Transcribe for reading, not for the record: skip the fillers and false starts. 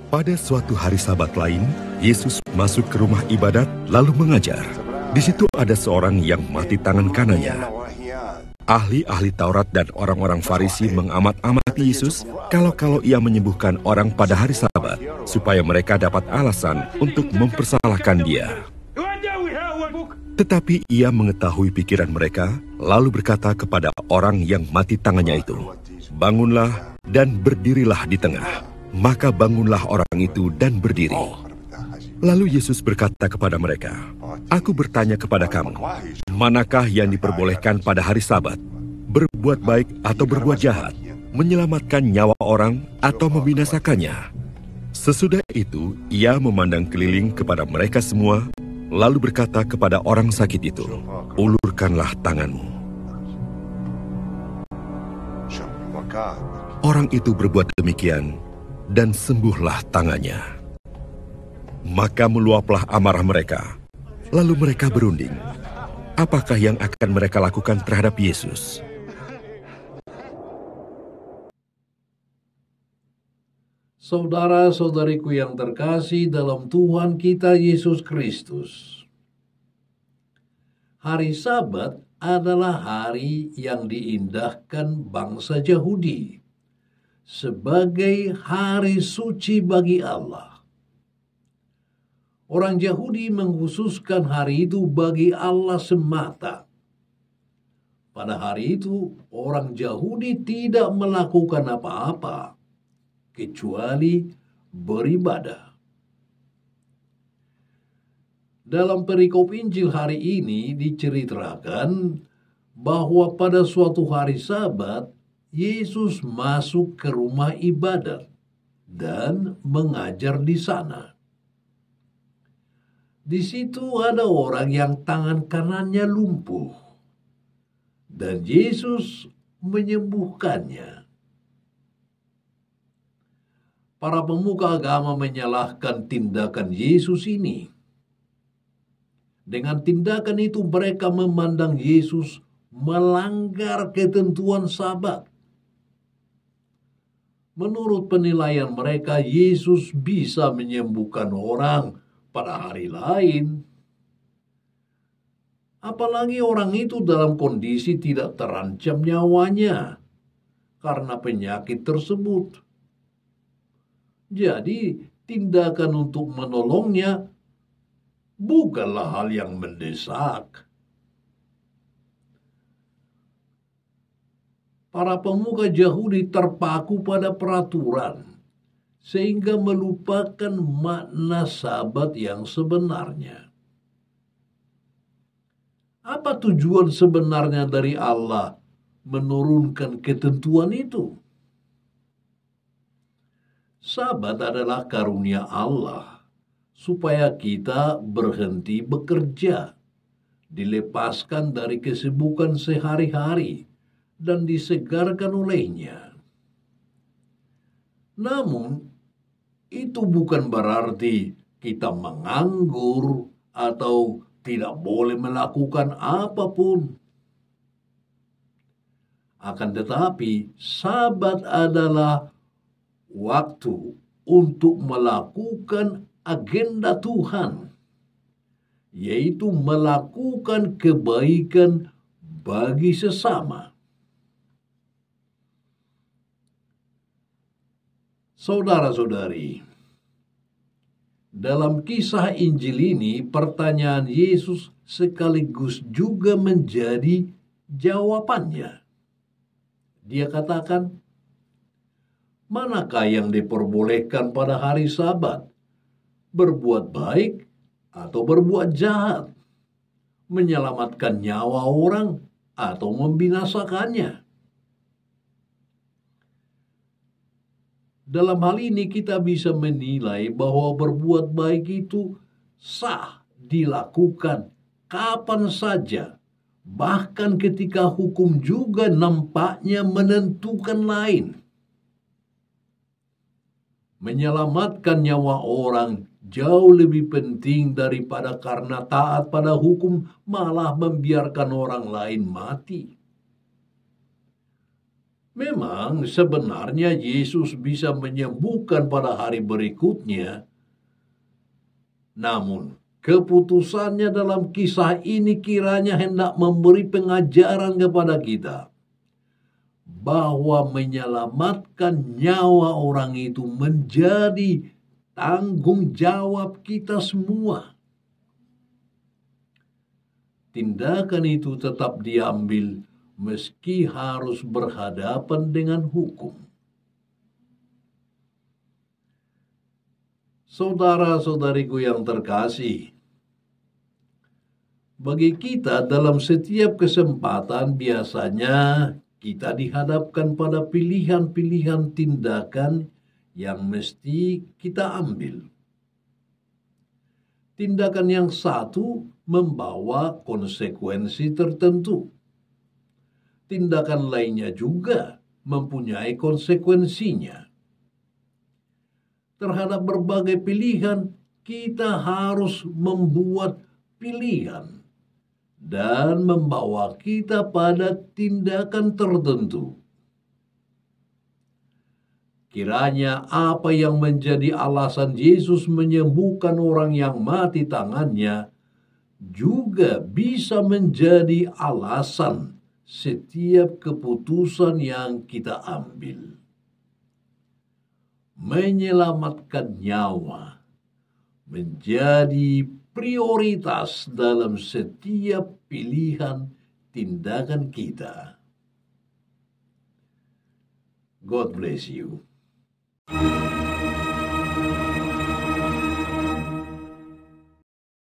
Pada suatu hari Sabat lain, Yesus masuk ke rumah ibadat lalu mengajar. Di situ ada seorang yang mati tangan kanannya. Ahli-ahli Taurat dan orang-orang Farisi mengamat-amati Yesus kalau ia menyembuhkan orang pada hari Sabat, supaya mereka dapat alasan untuk mempersalahkan dia. Tetapi ia mengetahui pikiran mereka, lalu berkata kepada orang yang mati tangannya itu, "Bangunlah dan berdirilah di tengah." Maka bangunlah orang itu dan berdiri. Lalu Yesus berkata kepada mereka, "Aku bertanya kepada kamu, manakah yang diperbolehkan pada hari Sabat? Berbuat baik atau berbuat jahat? Menyelamatkan nyawa orang atau membinasakannya?" Sesudah itu, ia memandang keliling kepada mereka semua, lalu berkata kepada orang sakit itu, "Ulurkanlah tanganmu." Orang itu berbuat demikian, dan sembuhlah tangannya. Maka meluaplah amarah mereka. Lalu mereka berunding, apakah yang akan mereka lakukan terhadap Yesus? Saudara-saudariku yang terkasih dalam Tuhan kita Yesus Kristus, hari Sabat adalah hari yang diindahkan bangsa Yahudi sebagai hari suci bagi Allah. Orang Yahudi mengkhususkan hari itu bagi Allah semata. Pada hari itu, orang Yahudi tidak melakukan apa-apa kecuali beribadah. Dalam perikop Injil hari ini diceritakan bahwa pada suatu hari Sabat, Yesus masuk ke rumah ibadat dan mengajar di sana. Di situ ada orang yang tangan kanannya lumpuh, dan Yesus menyembuhkannya. Para pemuka agama menyalahkan tindakan Yesus ini. Dengan tindakan itu mereka memandang Yesus melanggar ketentuan Sabat. Menurut penilaian mereka, Yesus bisa menyembuhkan orang pada hari lain. Apalagi orang itu dalam kondisi tidak terancam nyawanya karena penyakit tersebut. Jadi, tindakan untuk menolongnya bukanlah hal yang mendesak. Para pemuka Yahudi terpaku pada peraturan, sehingga melupakan makna Sabat yang sebenarnya. Apa tujuan sebenarnya dari Allah menurunkan ketentuan itu? Sabat adalah karunia Allah, supaya kita berhenti bekerja, dilepaskan dari kesibukan sehari-hari, dan disegarkan olehnya. Namun, itu bukan berarti kita menganggur atau tidak boleh melakukan apapun. Akan tetapi, Sabat adalah waktu untuk melakukan agenda Tuhan, yaitu melakukan kebaikan bagi sesama. Saudara-saudari, dalam kisah Injil ini, pertanyaan Yesus sekaligus juga menjadi jawabannya. Dia katakan, manakah yang diperbolehkan pada hari Sabat? Berbuat baik atau berbuat jahat? Menyelamatkan nyawa orang atau membinasakannya? Dalam hal ini kita bisa menilai bahwa berbuat baik itu sah dilakukan kapan saja, bahkan ketika hukum juga nampaknya menentukan lain. Menyelamatkan nyawa orang jauh lebih penting daripada karena taat pada hukum malah membiarkan orang lain mati. Memang sebenarnya Yesus bisa menyembuhkan pada hari berikutnya, namun keputusannya dalam kisah ini kiranya hendak memberi pengajaran kepada kita bahwa menyelamatkan nyawa orang itu menjadi tanggung jawab kita semua. Tindakan itu tetap diambil meski harus berhadapan dengan hukum. Saudara-saudariku yang terkasih, bagi kita dalam setiap kesempatan biasanya kita dihadapkan pada pilihan-pilihan tindakan yang mesti kita ambil. Tindakan yang satu membawa konsekuensi tertentu. Tindakan lainnya juga mempunyai konsekuensinya. Terhadap berbagai pilihan, kita harus membuat pilihan dan membawa kita pada tindakan tertentu. Kiranya apa yang menjadi alasan Yesus menyembuhkan orang yang mati tangannya juga bisa menjadi alasan setiap keputusan yang kita ambil. Menyelamatkan nyawa menjadi prioritas dalam setiap pilihan tindakan kita. God bless you.